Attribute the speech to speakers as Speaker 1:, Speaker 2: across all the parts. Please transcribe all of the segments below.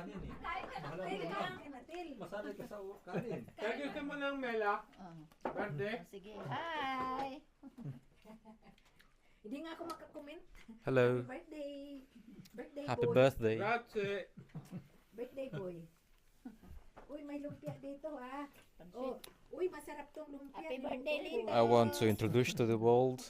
Speaker 1: kanin eh.
Speaker 2: Kain ka
Speaker 1: Bahala
Speaker 2: Til,
Speaker 1: mo
Speaker 2: kain ka na, Til.
Speaker 1: Masanay ka sa kanin.
Speaker 3: Kaya gusto mo ng Mela? Birthday?
Speaker 2: Sige, hi. Hindi nga ako makakomment.
Speaker 4: Hello.
Speaker 2: Happy birthday. Birthday
Speaker 4: Happy
Speaker 2: boy.
Speaker 4: birthday.
Speaker 3: Grazie.
Speaker 2: Birthday boy. Uy, may lumpia dito ha. Oh, uy, masarap tong lumpia.
Speaker 5: Happy
Speaker 2: Niluto
Speaker 5: birthday,
Speaker 2: ko.
Speaker 5: Lito.
Speaker 4: I want to introduce to the world.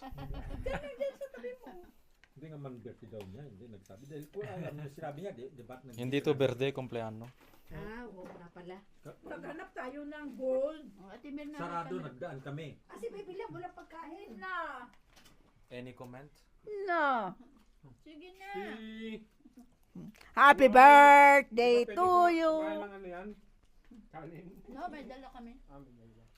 Speaker 1: Hindi nga man birthday daw niya, hindi nagsabi. Dahil kung alam niya, sinabi niya, di ba't nag-
Speaker 4: Hindi to birthday, kumpleano.
Speaker 2: Ah, oo nga pala.
Speaker 6: Naghanap tayo ng gold.
Speaker 5: Ate Mel na.
Speaker 1: Sarado, nagdaan kami.
Speaker 2: Kasi may bilang wala pagkain.
Speaker 6: Na.
Speaker 4: Any comment?
Speaker 6: No.
Speaker 5: Sige na.
Speaker 6: Happy birthday to you.
Speaker 3: Kumain ng ano yan? Kanin.
Speaker 5: No, may dala kami.
Speaker 3: Amin na yan.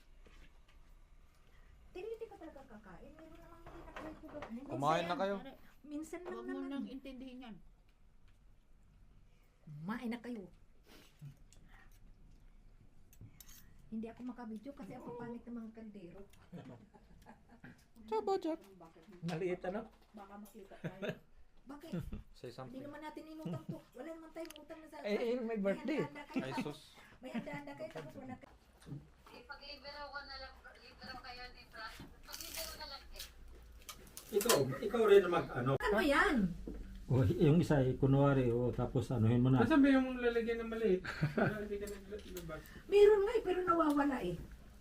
Speaker 2: Hindi ka talaga kakain. Meron namang hindi na kayo ko.
Speaker 4: Kumain na kayo.
Speaker 2: Minsan lang
Speaker 5: Huwag mo
Speaker 2: naman.
Speaker 5: nang intindihin yan.
Speaker 2: Kumain na kayo. Hindi ako makabidyo kasi ako pangit ng mga kaldero.
Speaker 1: Maliit ano?
Speaker 5: Baka makita tayo.
Speaker 2: Bakit?
Speaker 4: Say
Speaker 2: Hindi
Speaker 4: something.
Speaker 2: naman natin inutang to. Wala naman tayong utang na sa...
Speaker 1: May birthday.
Speaker 2: May handa-handa
Speaker 4: Ay,
Speaker 2: kayo.
Speaker 4: sus.
Speaker 2: May handa-handa kayo tapos wala kayo.
Speaker 7: Pag-libero ko na lang, libero kayo ni Frank. Pag-libero na lang eh.
Speaker 1: Ikaw rin mag ano.
Speaker 2: Ano yan?
Speaker 1: O, yung isa ay kunwari, o tapos anuhin mo na.
Speaker 3: Nasaan ba yung lalagyan ng maliit? Hindi ka naglabas.
Speaker 2: Meron nga eh, pero nawawala eh.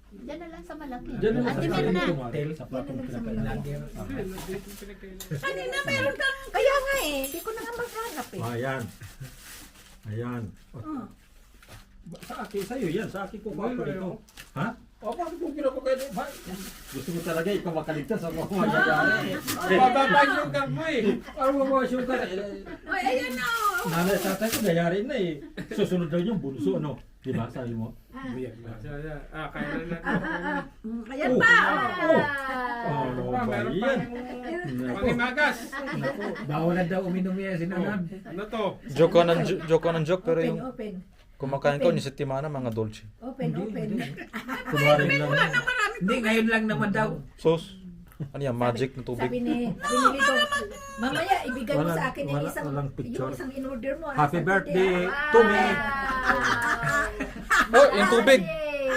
Speaker 5: Diyan na lang sa malaki.
Speaker 1: Diyan na
Speaker 5: Ate Mel na.
Speaker 1: hotel, sa platong pinagkainan.
Speaker 2: Kanina meron kang... Kaya nga eh, hindi ko na nga maghanap eh.
Speaker 1: Ayan. Ayan. Sa akin, sa'yo yan. Sa akin ko pa
Speaker 3: Wala
Speaker 1: dito.
Speaker 3: yun.
Speaker 1: Ha? O, bakit kung ginawa ko kayo? Gusto mo talaga ikaw makaligtas sa mga magyayari.
Speaker 3: Bababa yung sugar mo eh.
Speaker 1: Ano mo mga sugar?
Speaker 2: Ay, ayan na oh.
Speaker 1: Nanay sa tatay ko, gayari na eh. Susunod daw yung bunso, ano? Di ba? Sabi mo.
Speaker 3: Kaya na natin.
Speaker 2: Ayan pa.
Speaker 1: Ano
Speaker 3: Pa,
Speaker 1: ba
Speaker 3: meron pa
Speaker 1: yan?
Speaker 3: yung pangimagas.
Speaker 8: Bawal na daw uminom yan, sinunod.
Speaker 3: Ano to?
Speaker 4: Joke ka ng joke, pero
Speaker 2: Open,
Speaker 4: yung
Speaker 2: open.
Speaker 4: kumakain ko ni si Timana, mga dolce.
Speaker 2: Open, open.
Speaker 1: Kunwari lang.
Speaker 8: Hindi, ngayon lang naman daw.
Speaker 4: Sus. Ano yan, magic na tubig?
Speaker 2: Sabi ni Lito, mamaya ibigay mo
Speaker 1: Walang-
Speaker 2: sa akin yung
Speaker 1: wala-
Speaker 2: isang,
Speaker 1: walang picture.
Speaker 2: yung isang in-order mo. ha,
Speaker 1: Happy
Speaker 2: sa
Speaker 1: birthday
Speaker 2: Ah.
Speaker 1: to me.
Speaker 4: Oh, yung tubig!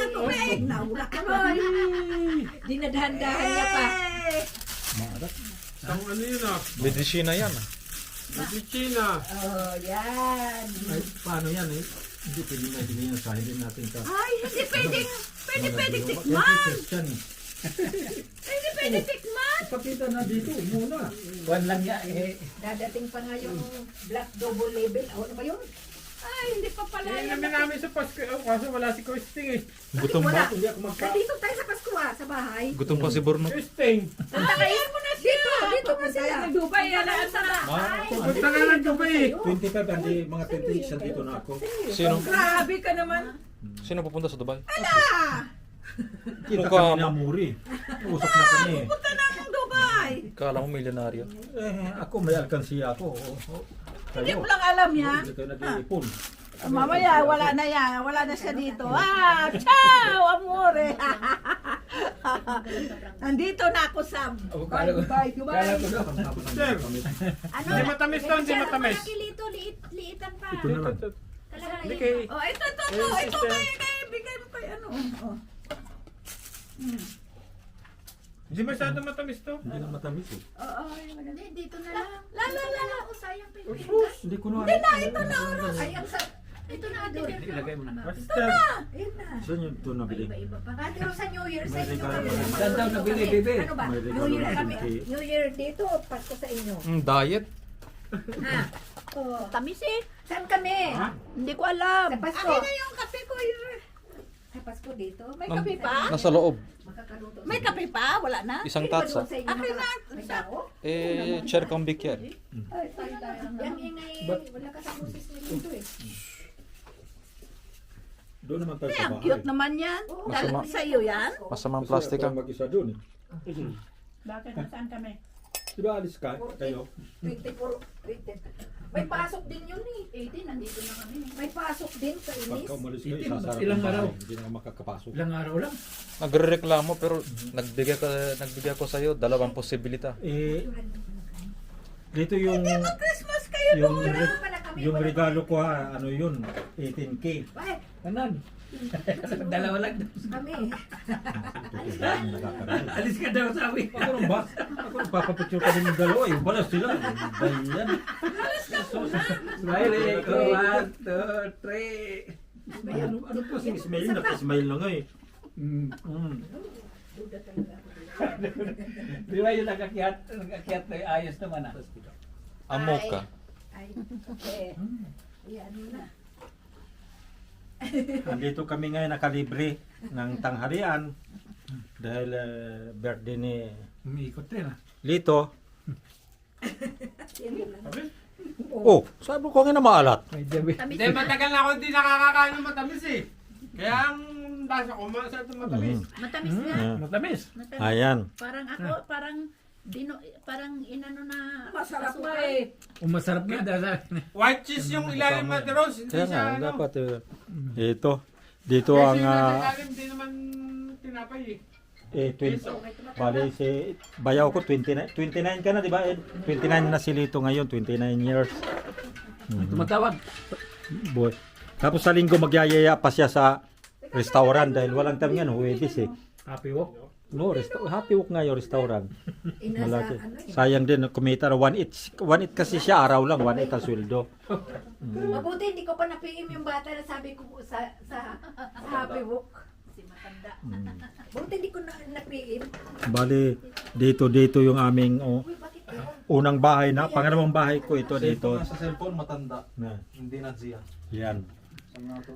Speaker 2: Tubig! Naula ka boy! Dinadahan-dahan niya pa.
Speaker 1: Maarat.
Speaker 3: Ang ano yun ah?
Speaker 4: Medicina yan.
Speaker 3: Medicina.
Speaker 2: Oh, yan.
Speaker 1: Ay, paano yan eh? Hindi pwede na ibigay yan sa hindi natin ka.
Speaker 2: Ay, hindi pwedeng
Speaker 1: tikman!
Speaker 2: Pwede tikman.
Speaker 1: Ipakita na dito muna.
Speaker 8: Buwan lang yan eh.
Speaker 2: Dadating pa nga yung black double label. Ano ba yun? Ay, hindi pa pala
Speaker 3: Eh,
Speaker 2: yan.
Speaker 3: namin namin sa Pasko. Kaso wala si Christine eh.
Speaker 4: Gutom
Speaker 2: Wala.
Speaker 4: pa.
Speaker 1: Hindi ako magpa...
Speaker 2: Nandito tayo sa Pasko sa bahay.
Speaker 4: Gutom pa si Borno.
Speaker 3: Christine.
Speaker 2: Punta kayo mo na siya. Dito mo sila.
Speaker 6: Dubai yan ang sarap.
Speaker 3: Pupunta nga ng Dubai eh.
Speaker 1: 25 hindi mga 26 dito na ako.
Speaker 4: Sino?
Speaker 6: Grabe ka naman.
Speaker 4: Sino pupunta sa Dubai?
Speaker 1: Kita
Speaker 4: Mukha
Speaker 1: kami
Speaker 4: mo.
Speaker 1: na muri. Usap na kami.
Speaker 6: Punta na akong Dubai.
Speaker 4: Kala mo milyonaryo.
Speaker 1: Ako may alkansiya ako.
Speaker 6: Hindi ko lang alam yan.
Speaker 1: Hindi kayo nag-iipon.
Speaker 6: Mamaya, wala na yan. Wala na siya dito. Ciao, amore. Nandito na ako sa Dubai, Dubai, Dubai.
Speaker 8: Kala ko daw.
Speaker 3: Sir.
Speaker 2: Ano?
Speaker 3: Hindi matamis to, hindi matamis.
Speaker 2: Malaki lito, liitan pa.
Speaker 1: Ito na lang.
Speaker 3: Hindi kay...
Speaker 6: Oh, ito, bigay mo kay ano. Oh.
Speaker 3: Hindi masyado matamis to.
Speaker 1: Hindi na matamis eh.
Speaker 5: Hindi, dito na lang.
Speaker 2: Lala.
Speaker 5: Oh, sayang pa.
Speaker 1: Hindi ko na. Hindi na, ito na.
Speaker 2: Ay, ang sa...
Speaker 5: Ito na ate Mel.
Speaker 8: Ilagay mo na.
Speaker 3: Basta.
Speaker 2: Ayun na.
Speaker 1: Saan yung ito nabili?
Speaker 5: Iba-iba pa.
Speaker 2: Pero sa New Year, sa
Speaker 1: May
Speaker 2: inyo
Speaker 1: regalo
Speaker 2: kami.
Speaker 1: pa rin.
Speaker 8: Saan daw nabili, bebe?
Speaker 2: Ano ba?
Speaker 1: May
Speaker 2: New
Speaker 1: regalo
Speaker 2: Year
Speaker 1: na
Speaker 2: kami.
Speaker 1: rin.
Speaker 2: New Year dito, Pasko sa inyo.
Speaker 4: Diet?
Speaker 2: Ha? Oh.
Speaker 6: Tamis eh.
Speaker 2: Saan kami?
Speaker 6: Hindi ko alam.
Speaker 2: Sa Pasko.
Speaker 6: Akin na yung kape ko.
Speaker 2: Sa Pasko dito.
Speaker 6: May kape pa?
Speaker 4: Nasa loob.
Speaker 2: Makakaluto.
Speaker 6: May kape pa? Wala na?
Speaker 4: Isang
Speaker 2: Hindi ba
Speaker 4: tatsa.
Speaker 2: doon sa inyo
Speaker 6: Akin na.
Speaker 2: May tao?
Speaker 4: Cher Kambik yan.
Speaker 2: Yang ingay, wala ka sa boses ni Lito eh.
Speaker 1: Doon naman tayo
Speaker 6: Ay,
Speaker 1: sa
Speaker 6: ang
Speaker 1: bahay.
Speaker 6: cute naman yan. Dala
Speaker 4: Masama.
Speaker 6: sa iyo yan.
Speaker 4: Masamang
Speaker 1: Kasi
Speaker 4: plastic
Speaker 1: ako
Speaker 4: ah.
Speaker 1: mag-isa doon eh.
Speaker 6: Bakit? Saan kami?
Speaker 1: Di ba alis ka? Kayo?
Speaker 2: 24, 20. May pasok din yun eh.
Speaker 5: 18, nandito na kami.
Speaker 2: May pasok din sa inis.
Speaker 1: Pagka umalis kayo,
Speaker 8: Itim,
Speaker 1: isasarap
Speaker 8: ilang
Speaker 1: ang bahay.
Speaker 8: araw?
Speaker 1: Hindi na ka makakapasok.
Speaker 8: Ilang araw lang.
Speaker 4: Nagrereklamo pero nagbigay ko sa iyo dalawang posibilita.
Speaker 1: Eh, dito yung...
Speaker 6: Christmas kayo
Speaker 1: Yung...
Speaker 2: Pero ano pala kami.
Speaker 1: Yung
Speaker 2: wala-
Speaker 1: regalo ko ha, ano yun, 18K.
Speaker 2: Bakit?
Speaker 8: Anan? Dalawa lang.
Speaker 2: Kami.
Speaker 1: Nakakarating.
Speaker 8: Alis ka daw sabi.
Speaker 1: Ako nung ba? Ako nagpapapicture ka din yung dalawa. Yung pala sila. Bayan.
Speaker 8: Smile eh. 1, 2, 3.
Speaker 1: Ano po si Ismail? Naka-smile na nga eh.
Speaker 8: Mm. Di ba yung nag-akyat na ayos naman ah.
Speaker 4: Amok ka.
Speaker 2: Ay, yan na.
Speaker 1: Nandito kami ngayon nakalibre ng tanghalian dahil birthday ni
Speaker 8: Umiikot din ah.
Speaker 1: Lito.
Speaker 2: Yan na lang.
Speaker 1: Oh, sabi ko nga na maalat.
Speaker 8: May jabi.
Speaker 3: Hindi, matagal na ako hindi nakakakain ng matamis eh. Kaya ang lasa ko, masarap ng matamis.
Speaker 5: Matamis na.
Speaker 8: Matamis.
Speaker 5: Matamis.
Speaker 1: Ayan.
Speaker 5: Parang ako, parang inano na.
Speaker 2: Masarap
Speaker 5: asukal.
Speaker 2: nga eh.
Speaker 8: Masarap nga dahil sa akin.
Speaker 3: White cheese yung ilalim ng Rose, hindi
Speaker 1: Kaya
Speaker 3: siya
Speaker 1: nga,
Speaker 3: ano.
Speaker 1: dapat ito. Dito
Speaker 3: Kasi
Speaker 1: ang
Speaker 3: yung nasa ilalim, hindi naman tinapay eh.
Speaker 1: 20. Bali si bayaw ko 29 ka na, di ba? 29 na si Lito ngayon, 29 years.
Speaker 8: Tumatawag.
Speaker 1: Boy. Tapos sa linggo magyayaya pa siya sa restaurant dahil walang time yan, Huwebes eh.
Speaker 8: Happy walk.
Speaker 1: No, happy walk nga yung restaurant.
Speaker 2: Inasa,
Speaker 1: Malaki.
Speaker 2: ano eh.
Speaker 1: Sayang din, kumita na 1 each. 1 each kasi siya, araw lang, 1 each ang sweldo.
Speaker 2: Mabuti hindi ko pa na-PM yung bata na sabi ko sa Happy Walk.
Speaker 5: Si matanda.
Speaker 2: Buti hindi ko na-PM.
Speaker 1: Bali, dito yung aming
Speaker 2: Uy, bakit yun?
Speaker 1: unang bahay na, pangalawang bahay ko ito dito.
Speaker 4: Sa cellphone matanda.
Speaker 1: Na,
Speaker 4: Hindi na siya.
Speaker 1: yan.
Speaker 4: Saan nga to?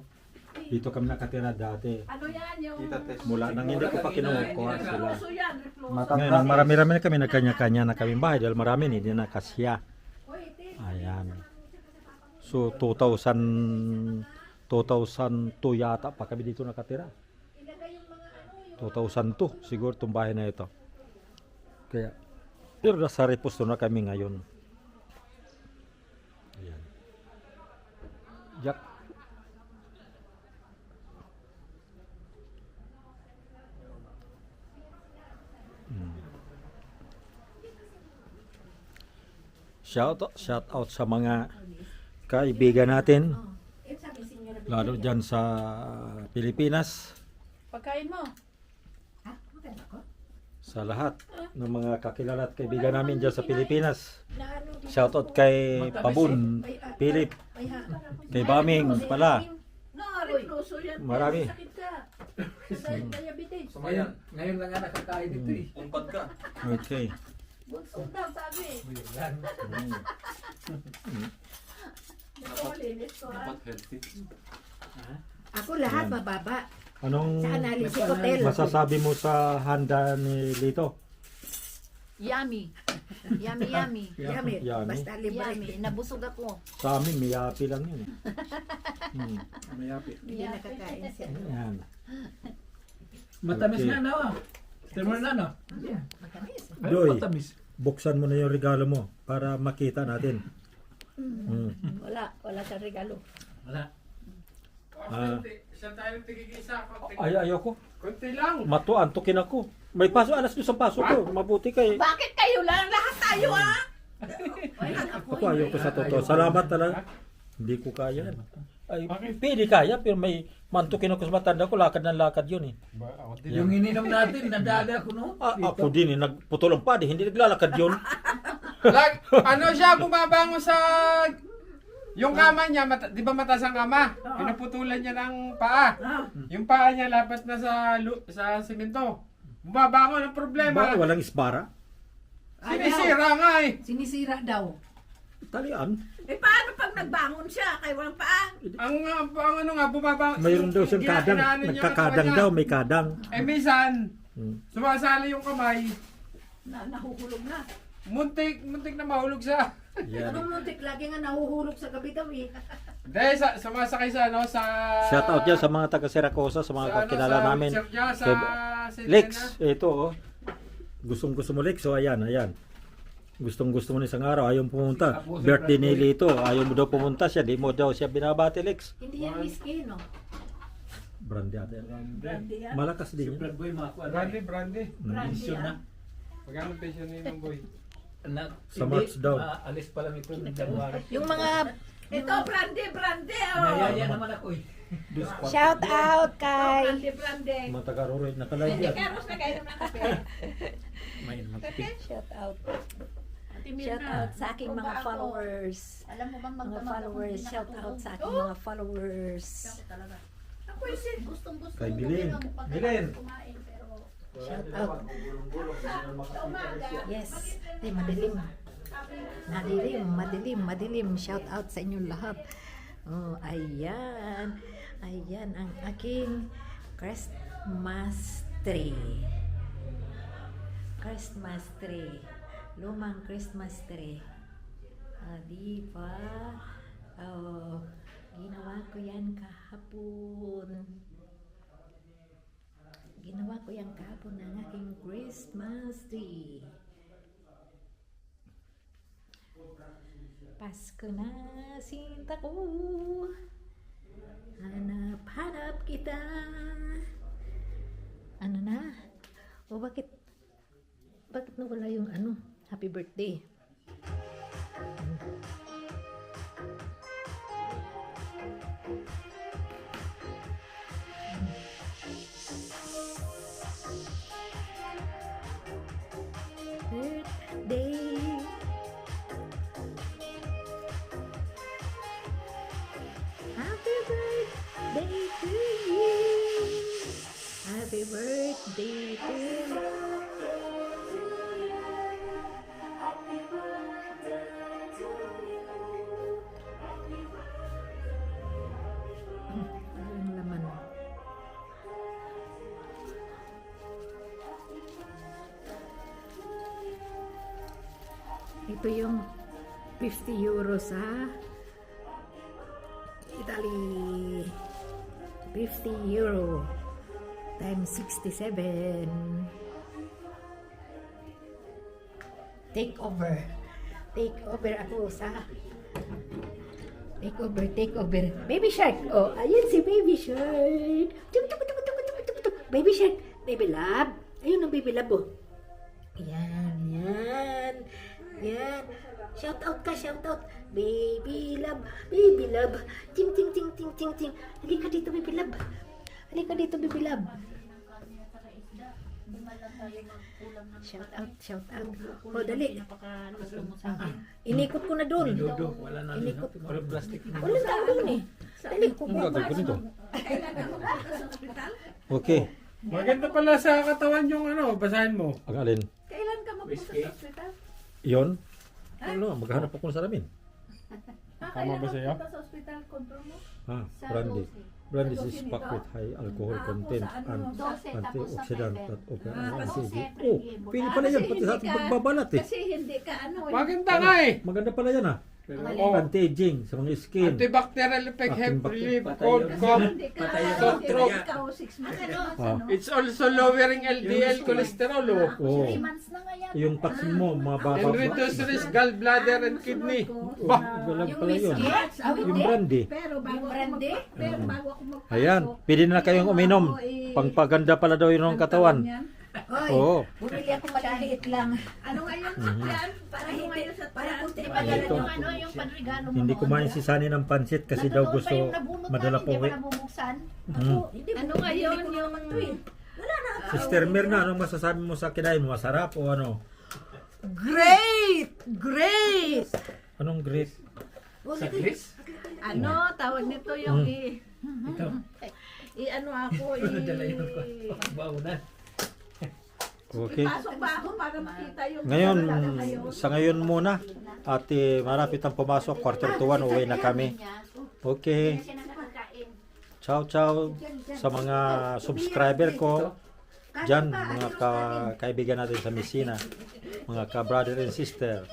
Speaker 1: Dito kami nakatira dati.
Speaker 5: Ano yan yung...
Speaker 4: Tita Tess.
Speaker 1: Mula nang hindi ko pa kinukuha sila.
Speaker 5: Puso yan, refluso.
Speaker 1: Ngayon, marami-rami na kami, nagkanya-kanya na kaming bahay dahil marami hindi na kasya.
Speaker 2: Uy, ito.
Speaker 1: Ayan. So, 2002 yata pa kami dito nakatira.
Speaker 2: Ilagay yung mga ano,
Speaker 1: 2002 siguro itong bahay na ito. Kaya, pero nasa reposto na kami ngayon. Ayan. Jack. Shout out sa mga kaibigan natin,
Speaker 2: eh, sabi si Senyor
Speaker 1: lalo dyan sa Pilipinas,
Speaker 5: Pagkain mo.
Speaker 2: Ha? Maganda ko?
Speaker 1: sa lahat ng mga kakilala at kaibigan namin dyan sa Pilipinas.
Speaker 2: Na ano, dito
Speaker 1: Shout out kay Pabun, Philip,
Speaker 2: Ay, ha.
Speaker 1: kay Baming pala.
Speaker 5: No, refluso yan.
Speaker 1: Marami.
Speaker 5: Sakit ka. Diabetes.
Speaker 8: Ngayon lang nga nakakain dito eh.
Speaker 4: Umpad ka.
Speaker 1: Okay.
Speaker 5: Bunso daw, sabi.
Speaker 8: Yan.
Speaker 5: Ito, malinis ko ha.
Speaker 4: Dapat healthy.
Speaker 2: Ako lahat mababa.
Speaker 1: Anong
Speaker 2: Sa analysis hotel.
Speaker 1: masasabi mo sa handa ni Lito?
Speaker 5: Yummy. Yummy, yummy.
Speaker 2: Yummy.
Speaker 1: Yummy.
Speaker 2: Basta libre.
Speaker 5: Yummy. Nabusog ako.
Speaker 1: Sa amin, miyapi lang yun.
Speaker 2: Hindi nakakain siya.
Speaker 1: Ayan.
Speaker 8: Matamis
Speaker 1: Okay.
Speaker 8: na no. Timo na no.
Speaker 2: Matamis.
Speaker 1: Doy,
Speaker 8: Matamis.
Speaker 1: buksan mo na yung regalo mo para makita natin.
Speaker 5: Wala sa regalo.
Speaker 8: Wala.
Speaker 3: Siya tayo tigigisa.
Speaker 1: Ay, ayoko.
Speaker 3: Kunti lang.
Speaker 1: Antukin ako. May paso, alas doon sa paso ko. Mabuti kay.
Speaker 5: Bakit kayo lang? Lahat tayo ah!
Speaker 1: Ako ayoko sa totoo. Salamat talaga. Hindi ko kaya. Ay, pwede kaya, pero may mantukin ako sa matanda ko. Lakad ng lakad yun eh.
Speaker 8: Yung ininom natin, nadali ako no.
Speaker 1: Ako din eh, nagputol ang padi. Hindi naglalakad yun.
Speaker 3: Ano siya, bumabango sa... Yung kama niya, di ba mataas ang kama? Pinuputulan niya ng paa. Yung paa niya lapat na sa simento. Bumabango ng problema.
Speaker 1: Ba, walang isbara?
Speaker 3: Sinisira nga eh.
Speaker 2: Sinisira daw.
Speaker 1: Talian.
Speaker 6: Eh paano pag nagbangon siya kay walang paa?
Speaker 3: Ang ano nga, bumabango.
Speaker 1: Mayroon daw siyang kadang.
Speaker 3: Inaano niya ang
Speaker 1: Nagkakadang
Speaker 3: kanya.
Speaker 1: daw, may kadang.
Speaker 3: Eh minsan,
Speaker 1: Hmm.
Speaker 3: sumasali yung kamay.
Speaker 5: Nahuhulog na.
Speaker 3: Muntik na mahulog siya.
Speaker 1: Yan.
Speaker 2: Anong muntik? Lagi nga nahuhulog sa gabi daw eh.
Speaker 3: Dahil sumasakay sa ano, sa...
Speaker 1: Shout out yan sa mga taga Siracosa, sa mga kakilala namin.
Speaker 3: Sa niya, sa
Speaker 1: Kay- Lex, ito oh. Gusto mo Lex, so ayan. Gusto mo na isang araw, ayaw pumunta. Birthday ni Lito, ayaw mo daw pumunta siya, di mo daw siya binabati Lex.
Speaker 2: Hindi yan whiskey, no?
Speaker 1: Brandy ata yan.
Speaker 2: Brandy yan.
Speaker 1: Malakas din
Speaker 8: Super
Speaker 1: yan.
Speaker 8: boy makakuha.
Speaker 3: Brandy.
Speaker 8: Pension na.
Speaker 3: Magkano pension ni ng boy?
Speaker 8: Na,
Speaker 1: Sa March daw.
Speaker 8: Alis pa lang ito ng January.
Speaker 2: Yung mga
Speaker 6: Ito, brande, oh.
Speaker 8: Nayaya naman ako eh.
Speaker 2: Shout out kay
Speaker 6: Brande.
Speaker 1: Mga taga-Roroy, nakalive yan.
Speaker 6: Karos na kayo ng kape.
Speaker 1: May magpipig.
Speaker 2: shout out.
Speaker 5: Ate
Speaker 2: Shout
Speaker 5: Mirna,
Speaker 2: out sa aking mga
Speaker 5: ako.
Speaker 2: followers.
Speaker 5: Alam mo bang
Speaker 2: Mga
Speaker 5: magdamag
Speaker 2: followers,
Speaker 5: akong
Speaker 2: shout
Speaker 5: hindi
Speaker 2: out sa
Speaker 5: nakatulog?
Speaker 2: aking mga followers.
Speaker 5: Ako talaga.
Speaker 6: Ako isin.
Speaker 5: Gustong-gusto
Speaker 1: Kay
Speaker 5: ko
Speaker 1: Bilin.
Speaker 5: din ang pagkain
Speaker 1: Bilin.
Speaker 5: kumain, pero
Speaker 2: Shout out.
Speaker 6: Sa umaga.
Speaker 2: Yes, di madilim. Madilim. Shout out sa inyong lahat. Oh, ayan. Ayan ang aking Christmas tree. Christmas tree. Lumang Christmas tree. Di ba? Oh, ginawa ko yan kahapon. Ginawa ko yan kahapon ng aking Christmas tree. Pasko na, sinta ko. Hanap kita. Ano na? O bakit nawala yung ano? Happy birthday. Birthday. Happy birthday to you. Happy birthday to you. Ano yung laman? Ito yung 50 euros ha. Italy. 50 euro times 67. Take over ako sa take over. Baby Shark. Oh, ayan si Baby Shark. Baby Shark. Baby Love. Ayun ang Baby Love oh. Yan. Shout out ka, shout out. Baby love. Ting. Halika dito, baby love. Baby love. Shout out. O, dali.
Speaker 5: napakaluto mo sa akin.
Speaker 2: Inikot ko na doon.
Speaker 8: Dodo, wala na.
Speaker 2: Inikot.
Speaker 8: Wala plastic.
Speaker 2: Walang tao doon eh. Dali.
Speaker 1: Ang gagawin ko nito?
Speaker 6: Kailangan mo ba sa ospital?
Speaker 1: Okay.
Speaker 3: Maganda pala sa katawan yung ano, basahin mo.
Speaker 1: Ang alin?
Speaker 6: Kailan ka magpunta sa ospital?
Speaker 1: Yon? Ano, maghanap ako ng salamin.
Speaker 3: Tama ba sa'yo?
Speaker 6: Punta sa ospital, control mo?
Speaker 1: Brandy. Brandy is packed with high alcohol content and antioxidant that open anti-aging. Oh, pili pala yan pati sa ating pagbabalat eh.
Speaker 6: Kasi hindi ka ano eh.
Speaker 3: Maganda nga eh.
Speaker 1: Maganda pala yan ah.
Speaker 3: Oh,
Speaker 1: Anti-aging sa mga skin.
Speaker 3: antibacterial effect, help relieve
Speaker 8: Patay
Speaker 3: cold
Speaker 8: yun.
Speaker 3: cough.
Speaker 6: Hindi ka
Speaker 8: Patay
Speaker 6: ano,
Speaker 8: yung
Speaker 6: hindi
Speaker 3: stroke.
Speaker 6: ikaw 6 months.
Speaker 1: Ah.
Speaker 3: It's also lowering LDL cholesterol oh.
Speaker 1: Oh.
Speaker 5: 3 months na nga yan.
Speaker 1: Yung toxin mo,
Speaker 3: And
Speaker 1: mababa.
Speaker 3: reduce risk gallbladder and kidney. Bah!
Speaker 1: Galag pala yun.
Speaker 2: Yung
Speaker 1: Yung brandy.
Speaker 6: Pero bago ako
Speaker 2: Brandy?
Speaker 6: bago ako magpasok.
Speaker 1: Ayan, pwede na kayong uminom. Pangpaganda pala daw yun ng katawan.
Speaker 2: Oy,
Speaker 1: Oo.
Speaker 2: bumili ako maliliit lang.
Speaker 6: Ano ngayon yan? Para hindi sa
Speaker 2: Para kunti
Speaker 1: Ay,
Speaker 2: magalan
Speaker 1: ito.
Speaker 2: yung
Speaker 5: Ano yung panregalo mo
Speaker 1: Hindi
Speaker 5: noon?
Speaker 1: kumain si Sunny ng pansit kasi daw
Speaker 5: Natutuwa
Speaker 1: gusto
Speaker 5: pa yung nabunot
Speaker 1: madala
Speaker 5: namin,
Speaker 1: po.
Speaker 5: Hindi mo nabubuksan.
Speaker 2: Hindi
Speaker 6: Ano
Speaker 2: mo
Speaker 6: ngayon
Speaker 2: ko
Speaker 6: yung
Speaker 2: naman to eh.
Speaker 1: Sister Mirna, anong masasabi mo sa kinain mo? Masarap o ano?
Speaker 6: Great!
Speaker 1: Anong great?
Speaker 8: Sa Chris?
Speaker 6: Ano, tawag nito yung
Speaker 8: Ikaw.
Speaker 6: ano ako
Speaker 8: Dala yun ko. Baunan.
Speaker 1: Okay.
Speaker 6: pasok ba ako para makita yung
Speaker 1: Ngayon, sa ngayon muna. At marapit ang pumasok. 1:45, uwi na kami. Okay.
Speaker 5: Kasi nakakain.
Speaker 1: Ciao, ciao sa mga subscriber ko. Diyan, mga kaibigan natin sa Messina. Mga ka-brother and sister.